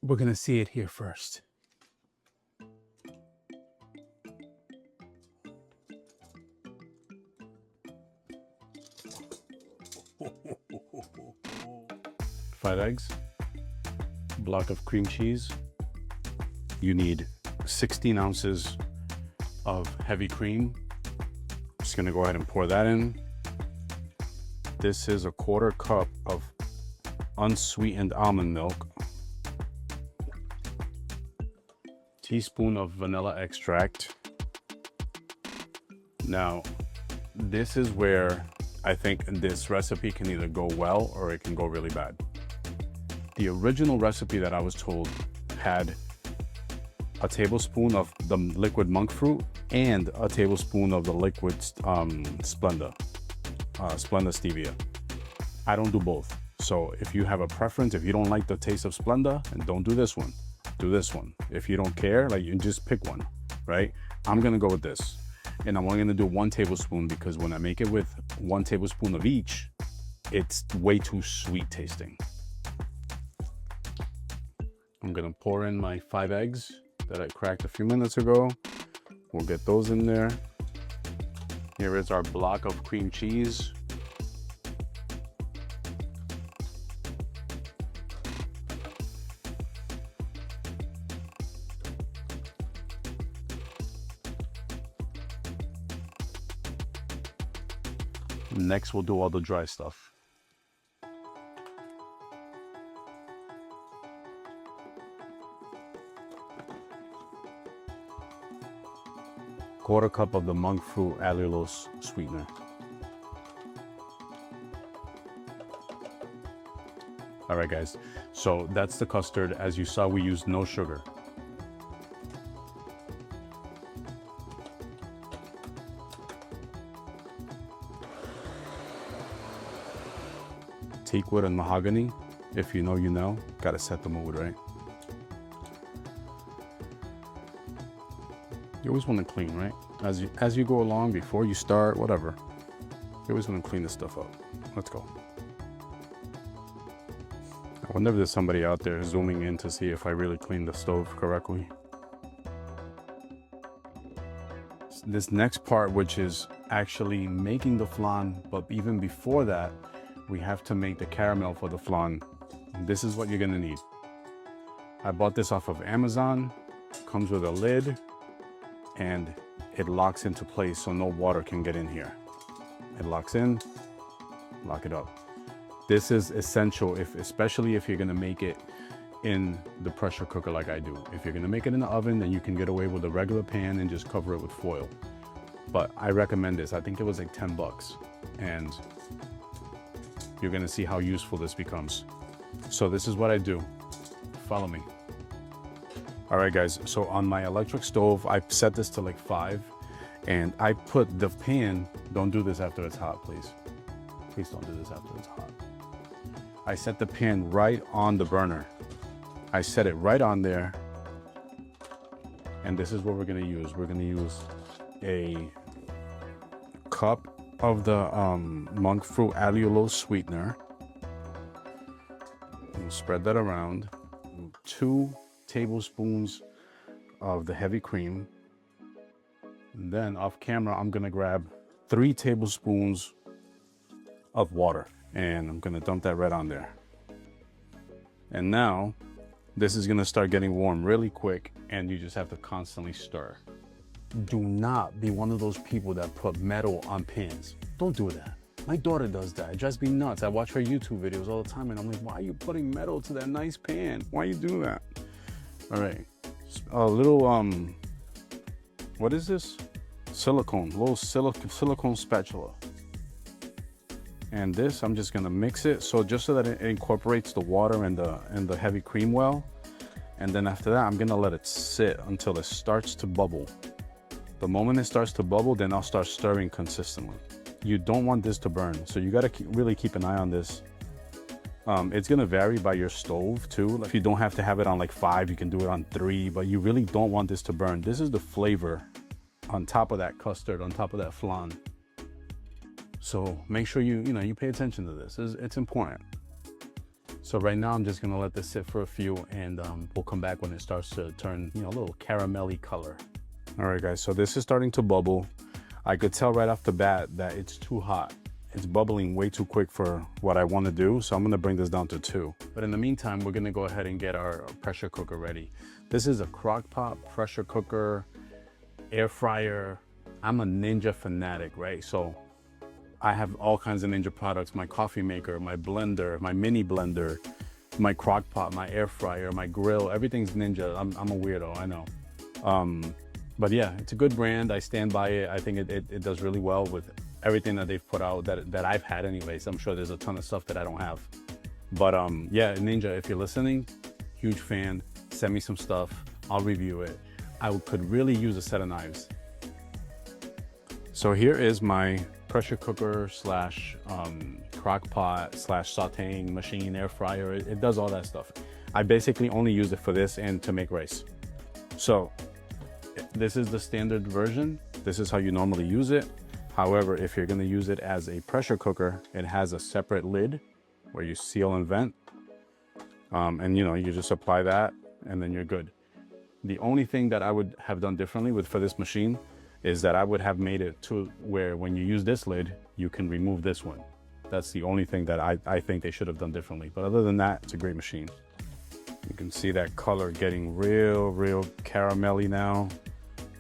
we're gonna see it here first. Five eggs, block of cream cheese. You need 16 ounces of heavy cream. Just gonna go ahead and pour that in. This is a 1/4 cup of unsweetened almond milk. Teaspoon of vanilla extract. Now, this is where I think this recipe can either go well or it can go really bad. The original recipe that I was told had a tablespoon of the liquid monk fruit and a tablespoon of the liquid Splenda stevia. I don't do both. So if you have a preference, if you don't like the taste of Splenda, then don't do this one. Do this one. If you don't care, like, you just pick one, right? I'm gonna go with this. And I'm only gonna do 1 tablespoon because when I make it with 1 tablespoon of each, it's way too sweet tasting. I'm gonna pour in my 5 eggs that I cracked a few minutes ago. We'll get those in there. Here is our block of cream cheese. Next, we'll do all the dry stuff. Quarter cup of the monk fruit allulose sweetener. All right, guys, so that's the custard. As you saw, we used no sugar. Teakwood and mahogany. If you know, you know. Gotta set the mood, right? You always want to clean, right? As you go along, before you start, whatever. You always want to clean this stuff up. Let's go. I wonder if there's somebody out there zooming in to see if I really cleaned the stove correctly. This next part, which is actually making the flan, but even before that, we have to make the caramel for the flan. This is what you're gonna need. I bought this off of Amazon. Comes with a lid and it locks into place so no water can get in here. It locks in, lock it up. This is essential, especially if you're gonna make it in the pressure cooker like I do. If you're gonna make it in the oven, then you can get away with a regular pan and just cover it with foil. But I recommend this. I think it was like 10 bucks. And you're gonna see how useful this becomes. So this is what I do. Follow me. All right, guys, so on my electric stove, I set this to like 5, and I put the pan, don't do this after it's hot, please. Please don't do this after it's hot. I set the pan right on the burner. I set it right on there, and this is what we're gonna use. We're gonna use a cup of the monk fruit allulose sweetener. We'll spread that around. 2 tablespoons of the heavy cream. And then off camera, I'm gonna grab 3 tablespoons of water, and I'm gonna dump that right on there. And now this is gonna start getting warm really quick, and you just have to constantly stir. Do not be one of those people that put metal on pans. Don't do that. My daughter does that. It drives me nuts. I watch her YouTube videos all the time, and I'm like, why are you putting metal to that nice pan? Why you do that? All right, a little, what is this? Silicone, little silicone spatula. And this, I'm just gonna mix it so that it incorporates the water and the heavy cream well. And then after that, I'm gonna let it sit until it starts to bubble. The moment it starts to bubble, then I'll start stirring consistently. You don't want this to burn, so you gotta really keep an eye on this. It's gonna vary by your stove too. If you don't have to have it on like 5, you can do it on 3, but you really don't want this to burn. This is the flavor on top of that custard, on top of that flan. So make sure you pay attention to this. It's important. So right now I'm just gonna let this sit for a few, and we'll come back when it starts to turn, you know, a little caramelly color. All right guys, so this is starting to bubble. I could tell right off the bat that it's too hot. It's bubbling way too quick for what I want to do, so I'm gonna bring this down to 2. But in the meantime, we're gonna go ahead and get our pressure cooker ready. This is a crock pot, pressure cooker, air fryer. I'm a Ninja fanatic, right? So I have all kinds of Ninja products, my coffee maker, my blender, my mini blender, my crock pot, my air fryer, my grill, everything's Ninja. I'm a weirdo, I know. But yeah, it's a good brand. I stand by it. I think it does really well with everything that they've put out that I've had anyways. I'm sure there's a ton of stuff that I don't have. But yeah, Ninja, if you're listening, huge fan. Send me some stuff. I'll review it. I could really use a set of knives. So here is my pressure cooker slash crock pot slash sauteing machine, air fryer. It does all that stuff. I basically only use it for this and to make rice. So this is the standard version. This is how you normally use it. However, if you're gonna use it as a pressure cooker, it has a separate lid where you seal and vent. And you know, you just apply that and then you're good. The only thing that I would have done differently for this machine is that I would have made it to where when you use this lid, you can remove this one. That's the only thing that I think they should have done differently. But other than that, it's a great machine. You can see that color getting real caramelly now.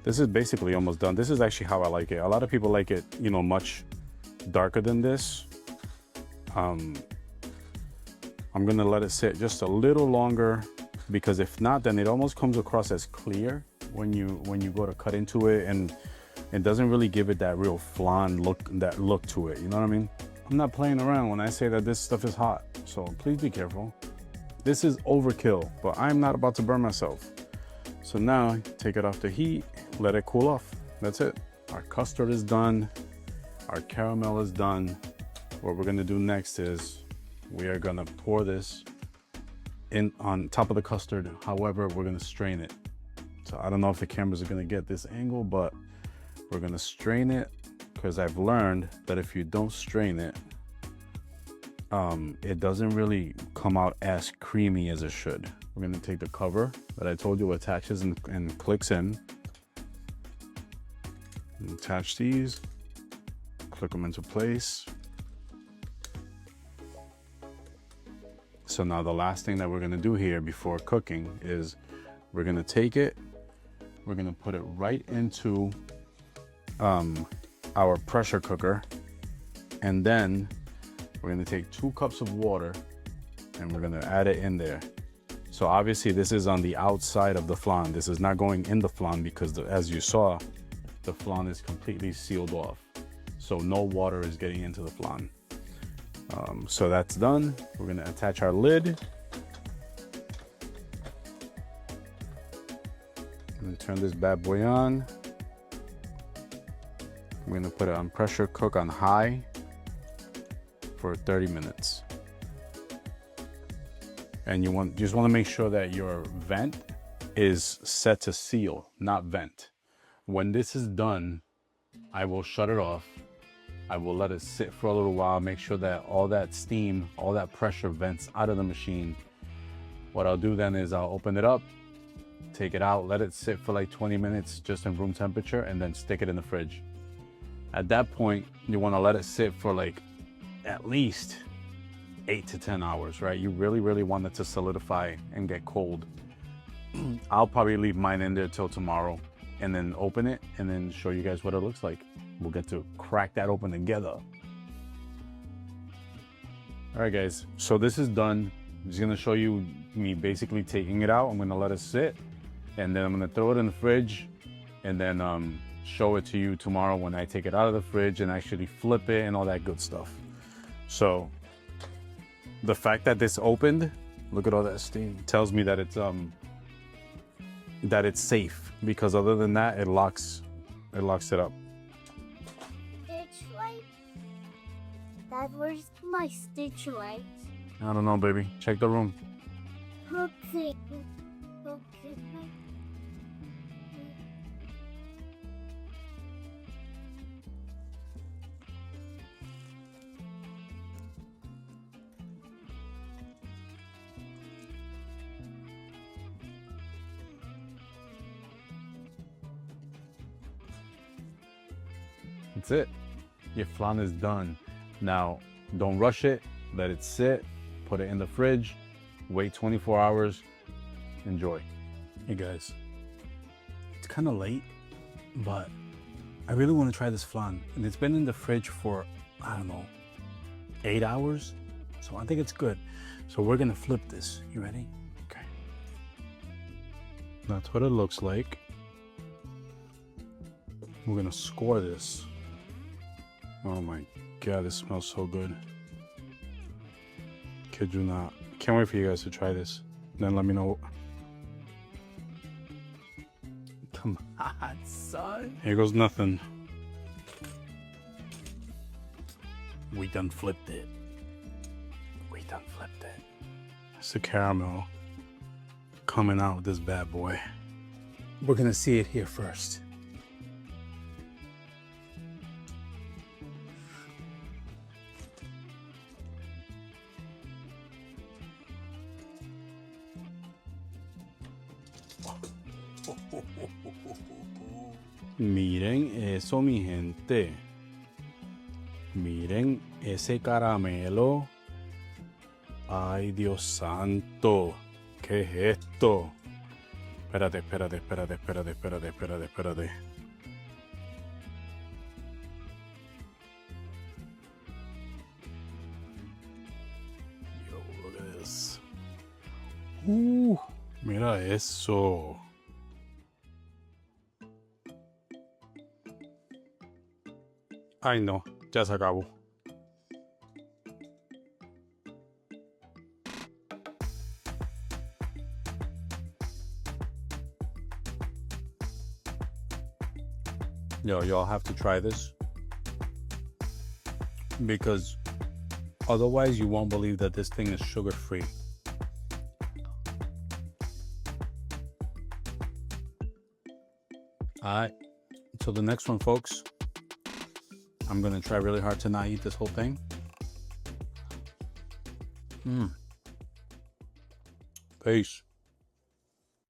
This is basically almost done. This is actually how I like it. A lot of people like it, you know, much darker than this. I'm gonna let it sit just a little longer, because if not, then it almost comes across as clear when you go to cut into it, and it doesn't really give it that real flan look to it. You know what I mean? I'm not playing around when I say that this stuff is hot, so please be careful. This is overkill, but I'm not about to burn myself. So now take it off the heat, let it cool off. That's it. Our custard is done. Our caramel is done. What we're gonna do next is we are gonna pour this in on top of the custard. However, we're gonna strain it. So I don't know if the cameras are gonna get this angle, but we're gonna strain it, because I've learned that if you don't strain it, it doesn't really come out as creamy as it should. We're gonna take the cover that I told you attaches and clicks in. And attach these, click them into place. So now the last thing that we're gonna do here before cooking is we're gonna take it, we're gonna put it right into our pressure cooker, and then we're gonna take 2 cups of water and we're gonna add it in there. So obviously this is on the outside of the flan. This is not going in the flan, because as you saw, the flan is completely sealed off. So no water is getting into the flan. So that's done. We're gonna attach our lid. I'm gonna turn this bad boy on. I'm gonna put it on pressure cook on high for 30 minutes. And you just want to make sure that your vent is set to seal, not vent. When this is done, I will shut it off. I will let it sit for a little while, make sure that all that steam, all that pressure vents out of the machine. What I'll do then is I'll open it up, take it out, let it sit for like 20 minutes just in room temperature, and then stick it in the fridge. At that point, you want to let it sit for like at least 8 to 10 hours, right? You really want it to solidify and get cold. I'll probably leave mine in there till tomorrow and then open it and then show you guys what it looks like. We'll get to crack that open together. All right, guys, so this is done. I'm just gonna show you me basically taking it out. I'm gonna let it sit, and then I'm gonna throw it in the fridge, and then show it to you tomorrow when I take it out of the fridge and actually flip it and all that good stuff. So the fact that this opened, look at all that steam, tells me that it's safe, because other than that, it locks it up. Stitch light? Dad, where's my stitch light? I don't know, baby. Check the room. Okay. That's it. Your flan is done. Now, don't rush it. Let it sit. Put it in the fridge. Wait 24 hours. Enjoy. Hey guys, it's kind of late, but I really want to try this flan. And it's been in the fridge for, I don't know, 8 hours. So I think it's good. So we're gonna flip this. You ready? Okay. That's what it looks like. We're gonna score this. Oh my God, this smells so good. Kid you not. Can't wait for you guys to try this. Then let me know. Come on, son. Here goes nothing. We done flipped it. We done flipped it. It's the caramel coming out with this bad boy. We're gonna see it here first. Miren eso, mi gente. Miren ese caramelo. Ay, Dios santo. ¿Qué es esto? Espérate. Yo, look at this. Mira eso. Ay, no, ya se acabó. Yo, y'all have to try this. Because otherwise you won't believe that this thing is sugar-free. Alright, until the next one, folks. I'm gonna try really hard to not eat this whole thing. Peace.